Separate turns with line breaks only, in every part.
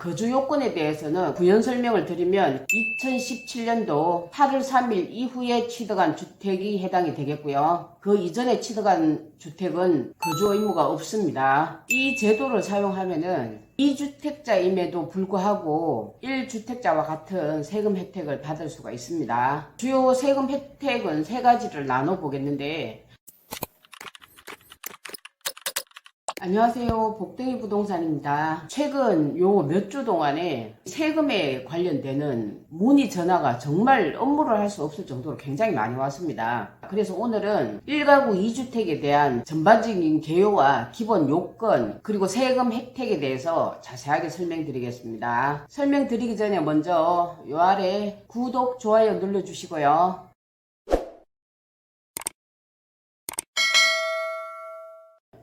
거주 요건에 대해서는 부연 설명을 드리면 2017년도 8월 3일 이후에 취득한 주택이 해당이 되겠고요. 그 이전에 취득한 주택은 거주 의무가 없습니다. 이 제도를 사용하면은 2주택자임에도 불구하고 1주택자와 같은 세금 혜택을 받을 수가 있습니다. 주요 세금 혜택은 세 가지를 나눠 보겠는데, 안녕하세요. 복덩이 부동산입니다. 최근 요 몇 주 동안에 세금에 관련되는 문의 전화가 정말 업무를 할 수 없을 정도로 굉장히 많이 왔습니다. 그래서 오늘은 1가구 2주택에 대한 전반적인 개요와 기본 요건 그리고 세금 혜택에 대해서 자세하게 설명드리겠습니다. 설명드리기 전에 먼저 요 아래 구독, 좋아요 눌러주시고요.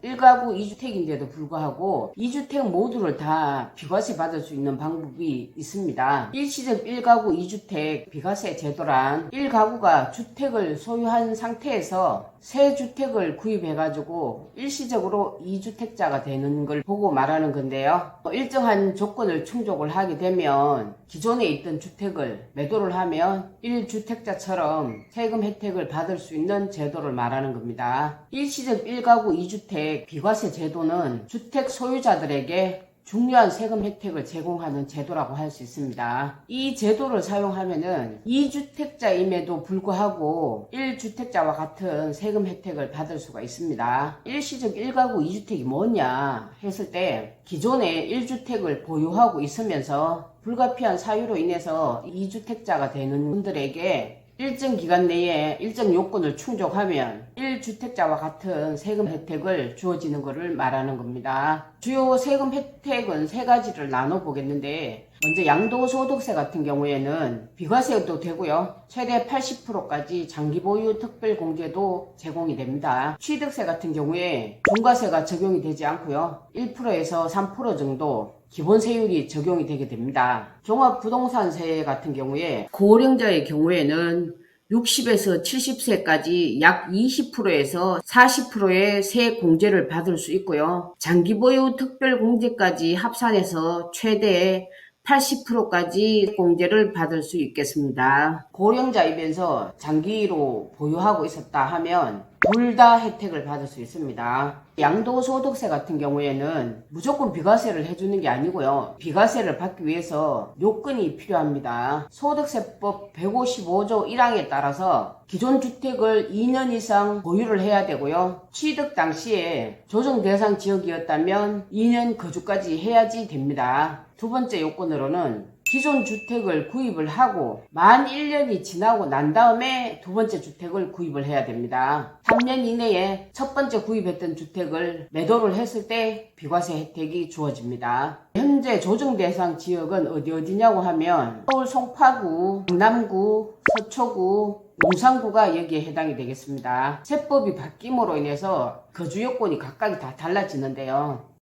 1가구 2주택인데도 불구하고 2주택 모두를 다 비과세 받을 수 있는 방법이 있습니다. 일시적 1가구 2주택 비과세 제도란 1가구가 주택을 소유한 상태에서 새 주택을 구입해가지고 일시적으로 2주택자가 되는 걸 보고 말하는 건데요. 일정한 조건을 충족을 하게 되면 기존에 있던 주택을 매도를 하면 1주택자처럼 세금 혜택을 받을 수 있는 제도를 말하는 겁니다. 일시적 1가구 2주택 비과세 제도는 주택 소유자들에게 중요한 세금 혜택을 제공하는 제도라고 할 수 있습니다. 이 제도를 사용하면은 2주택자임에도 불구하고 1주택자와 같은 세금 혜택을 받을 수가 있습니다. 일시적 1가구 2주택이 뭐냐 했을 때 기존에 1주택을 보유하고 있으면서 불가피한 사유로 인해서 2주택자가 되는 분들에게 일정 기간 내에 일정 요건을 충족하면 1주택자와 같은 세금 혜택을 주어지는 것을 말하는 겁니다. 주요 세금 혜택은 세 가지를 나눠 보겠는데, 먼저 양도소득세 같은 경우에는 비과세도 되고요. 최대 80%까지 장기보유 특별공제도 제공이 됩니다. 취득세 같은 경우에 중과세가 적용이 되지 않고요. 1%에서 3% 정도 기본세율이 적용이 되게 됩니다. 종합부동산세 같은 경우에 고령자의 경우에는 60에서 70세까지 약 20%에서 40%의 세 공제를 받을 수 있고요. 장기보유 특별공제까지 합산해서 최대 80%까지 공제를 받을 수 있겠습니다. 고령자이면서 장기로 보유하고 있었다 하면 둘 다 혜택을 받을 수 있습니다. 양도소득세 같은 경우에는 무조건 비과세를 해주는 게 아니고요. 비과세를 받기 위해서 요건이 필요합니다. 소득세법 155조 1항에 따라서 기존 주택을 2년 이상 보유를 해야 되고요. 취득 당시에 조정 대상 지역이었다면 2년 거주까지 해야지 됩니다. 두 번째 요건으로는 기존 주택을 구입을 하고 만 1년이 지나고 난 다음에 두 번째 주택을 구입을 해야 됩니다. 3년 이내에 첫 번째 구입했던 주택을 매도를 했을 때 비과세 혜택이 주어집니다. 현재 조정 대상 지역은 어디냐고 하면 서울 송파구, 강남구, 서초구, 용산구가 여기에 해당이 되겠습니다. 세법이 바뀜으로 인해서 거주 요건이 각각이 다 달라지는데요.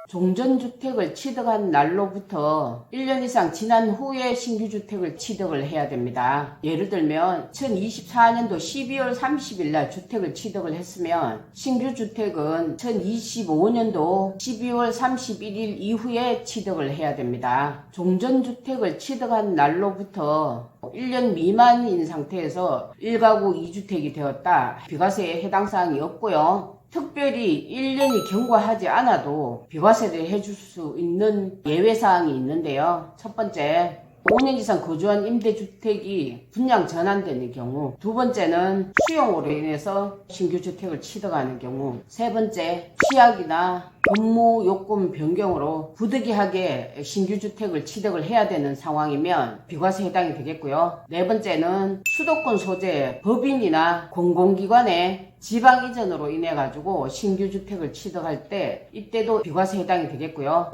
종전주택을 취득한 날로부터 1년 이상 지난 후에 신규주택을 취득을 해야 됩니다. 예를 들면 2024년도 12월 30일 날 주택을 취득을 했으면 신규주택은 2025년도 12월 31일 이후에 취득을 해야 됩니다. 종전주택을 취득한 날로부터 1년 미만인 상태에서 1가구 2주택이 되었다. 비과세에 해당 사항이 없고요. 특별히 1년이 경과하지 않아도 비과세를 해줄 수 있는 예외사항이 있는데요. 첫 번째, 5년 이상 거주한 임대주택이 분양 전환되는 경우. 두 번째는 수용으로 인해서 신규주택을 취득하는 경우. 세 번째, 취약이나 업무 요건 변경으로 부득이하게 신규주택을 취득을 해야 되는 상황이면 비과세 해당이 되겠고요. 네 번째는 수도권 소재 법인이나 공공기관의 지방 이전으로 인해 가지고 신규주택을 취득할 때 이때도 비과세 해당이 되겠고요.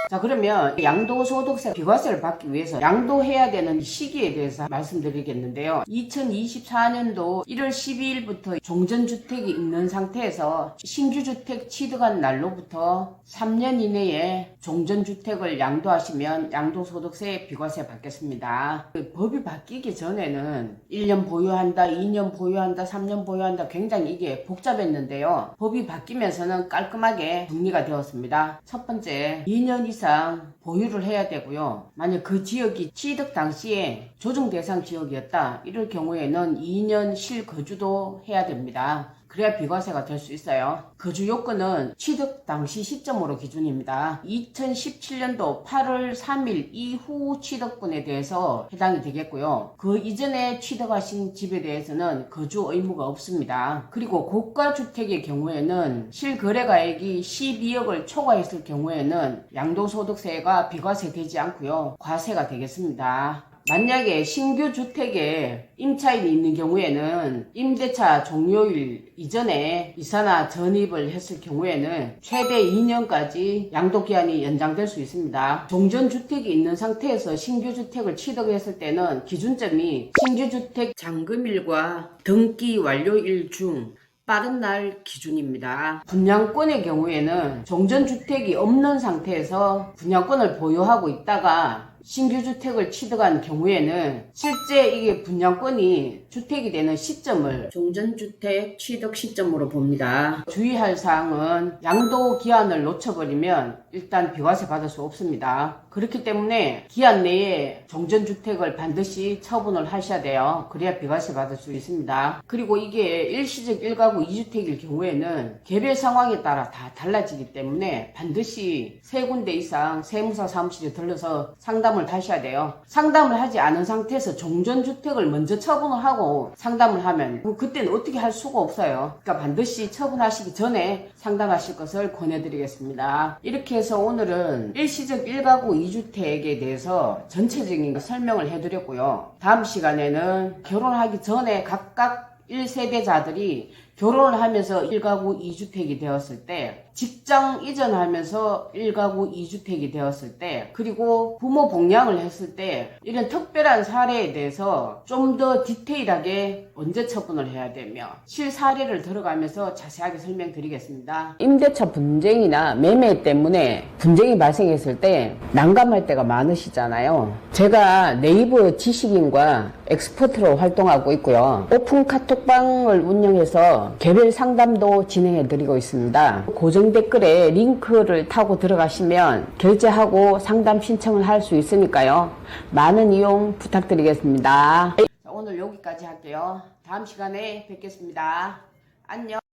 자, 그러면 양도소득세 비과세를 받기 위해서 양도해야 되는 시기에 대해서 말씀드리겠는데요. 2024년도 1월 12일부터 종전주택이 있는 상태에서 신규주택 취득한 날로부터 3년 이내에 종전주택을 양도하시면 양도소득세 비과세 받겠습니다. 법이 바뀌기 전에는 1년 보유한다, 2년 보유한다, 3년 보유한다, 굉장히 이게 복잡했는데요. 법이 바뀌면서는 깔끔하게 정리가 되었습니다. 첫 번째, 2년 이상 보유를 해야 되고요. 만약 그 지역이 취득 당시에 조정 대상 지역이었다, 이럴 경우에는 2년 실거주도 해야 됩니다. 그래야 비과세가 될 수 있어요. 거주 요건은 취득 당시 시점으로 기준입니다. 2017년도 8월 3일 이후 취득분에 대해서 해당이 되겠고요. 그 이전에 취득하신 집에 대해서는 거주 의무가 없습니다. 그리고 고가주택의 경우에는 실거래가액이 12억을 초과했을 경우에는 양도소득세가 비과세 되지 않고요. 과세가 되겠습니다. 만약에 신규 주택에 임차인이 있는 경우에는 임대차 종료일 이전에 이사나 전입을 했을 경우에는 최대 2년까지 양도기한이 연장될 수 있습니다. 종전주택이 있는 상태에서 신규주택을 취득했을 때는 기준점이 신규주택 잔금일과 등기 완료일 중 빠른 날 기준입니다. 분양권의 경우에는 종전주택이 없는 상태에서 분양권을 보유하고 있다가 신규주택을 취득한 경우에는 실제 이게 분양권이 주택이 되는 시점을 종전주택 취득 시점으로 봅니다. 주의할 사항은 양도기한을 놓쳐버리면 일단 비과세 받을 수 없습니다. 그렇기 때문에 기한 내에 종전주택을 반드시 처분을 하셔야 돼요. 그래야 비과세 받을 수 있습니다. 그리고 이게 일시적 1가구 2주택일 경우에는 개별 상황에 따라 다 달라지기 때문에 반드시 3군데 이상 세무사 사무실에 들러서 상담을 하셔야 돼요. 상담을 하지 않은 상태에서 종전주택을 먼저 처분을 하고 상담을 하면 그때는 어떻게 할 수가 없어요. 그러니까 반드시 처분하시기 전에 상담하실 것을 권해드리겠습니다. 이렇게 해서 오늘은 일시적 1가구 2주택에 대해서 전체적인 설명을 해드렸고요. 다음 시간에는 결혼하기 전에 각각 1세대자들이 결혼을 하면서 1가구 2주택이 되었을 때, 직장 이전하면서 1가구 2주택이 되었을 때, 그리고 부모 복양을 했을 때 이런 특별한 사례에 대해서 좀 더 디테일하게 언제 처분을 해야 되며 실사례를 들어가면서 자세하게 설명드리겠습니다. 임대차 분쟁이나 매매 때문에 분쟁이 발생했을 때 난감할 때가 많으시잖아요. 제가 네이버 지식인과 엑스퍼트로 활동하고 있고요. 오픈 카톡방을 운영해서 개별 상담도 진행해 드리고 있습니다. 고정 댓글에 링크를 타고 들어가시면 결제하고 상담 신청을 할 수 있으니까요. 많은 이용 부탁드리겠습니다. 오늘 여기까지 할게요. 다음 시간에 뵙겠습니다. 안녕.